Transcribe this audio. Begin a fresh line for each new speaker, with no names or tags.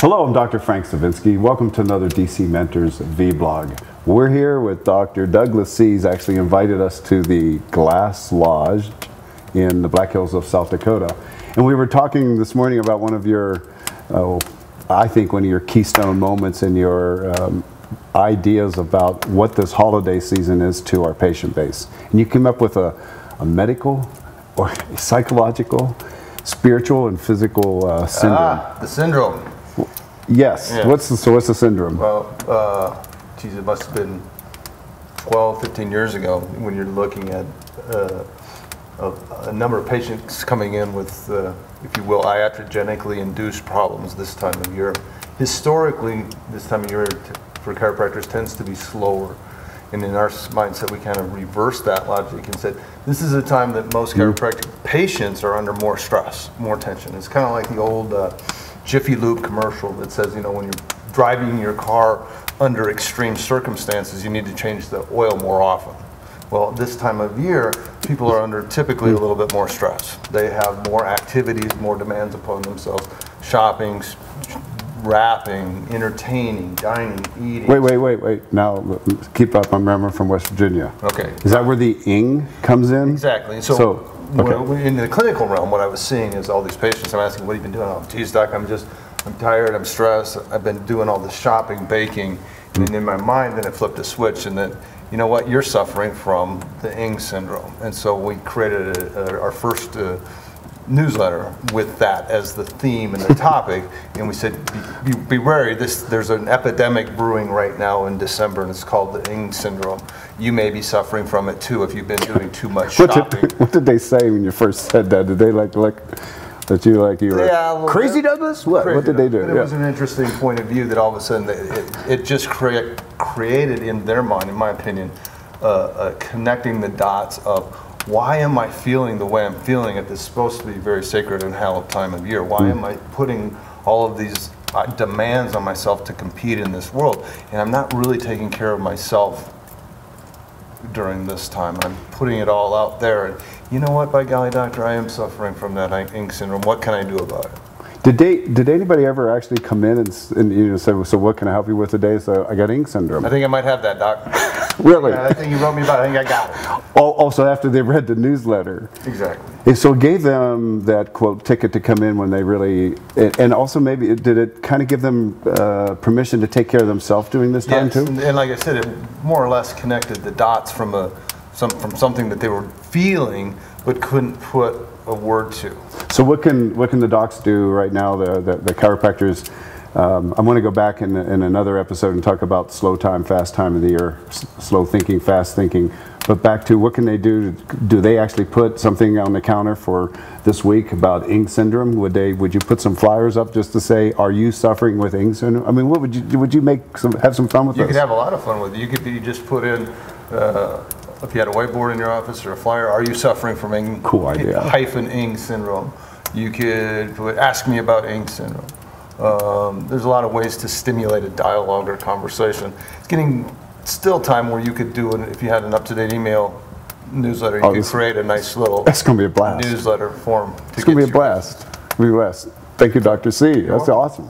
Hello, I'm Dr. Frank Stavinsky. Welcome to another DC Mentors vlog. We're here with Dr. Douglas C. He's actually invited us to the Glass Lodge in the Black Hills of South Dakota. And we were talking this morning about one of your, I think one of your keystone moments in your ideas about what this holiday season is to our patient base. And you came up with a medical or psychological, spiritual, and physical syndrome.
The syndrome.
Yes.
Yeah.
What's the syndrome?
Well, geez, it must have been 12, 15 years ago when you're looking at a number of patients coming in with, if you will, iatrogenically induced problems this time of year. Historically, this time of year for chiropractors tends to be slower. And in our mindset, we kind of reverse that logic and said, this is a time that most chiropractic patients are under more stress, more tension. It's kind of like the old Jiffy Lube commercial that says, you know, when you're driving your car under extreme circumstances, you need to change the oil more often. Well, this time of year, people are under typically a little bit more stress. They have more activities, more demands upon themselves, shopping, wrapping, entertaining, dining, eating.
Wait. Now, keep up. I'm from West Virginia.
Okay.
Is that where the ing comes in?
Exactly. So okay. In the clinical realm, what I was seeing is all these patients, I'm asking, what have you been doing? Oh, geez, doc, I'm tired, I'm stressed, I've been doing all this shopping, baking, and in my mind, then it flipped a switch, and then, you know what, you're suffering from the ing syndrome. And so we created our first newsletter with that as the theme and the topic, and we said, be wary, there's an epidemic brewing right now in December, and it's called the ing syndrome. You may be suffering from it too if you've been doing too much shopping.
What did they say when you first said that? Did they like that you were crazy, Douglas? What did they do?
It was an interesting point of view that all of a sudden it just created in their mind, in my opinion, connecting the dots of, why am I feeling the way I'm feeling at this supposed to be very sacred and hallowed time of year? Why am I putting all of these demands on myself to compete in this world? And I'm not really taking care of myself during this time. I'm putting it all out there. And you know what, by golly, doctor, I am suffering from that ing syndrome. What can I do about it?
Did anybody ever actually come in and say, so what can I help you with today? So I got ing syndrome.
I think I might have that, doc.
Really?
Yeah, I think you wrote me about it. I think I got it.
Also after they read the newsletter.
Exactly.
And so it gave them that, quote, ticket to come in when they really, and also maybe, did it kind of give them permission to take care of themselves during this time too?
And like I said, it more or less connected the dots from something that they were feeling but couldn't put a word to.
So what can the docs do right now, the chiropractors? I'm going to go back in another episode and talk about slow time, fast time of the year, slow thinking, fast thinking. But back to what can they do? Do they actually put something on the counter for this week about ing syndrome? Would you put some flyers up just to say, are you suffering with ing syndrome? I mean, what would you have some fun with this?
You could have a lot of fun with it. You could just put in, if you had a whiteboard in your office or a flyer, are you suffering from ing,
cool idea.
-ing syndrome? You could put, ask me about ing syndrome. There's a lot of ways to stimulate a dialogue or conversation. It's getting still time where you could do, if you had an up-to-date email newsletter, you could create a nice little
that's going to be a blast.
newsletter form.
It's going to be a blast. Thank you, Dr. C. That's awesome.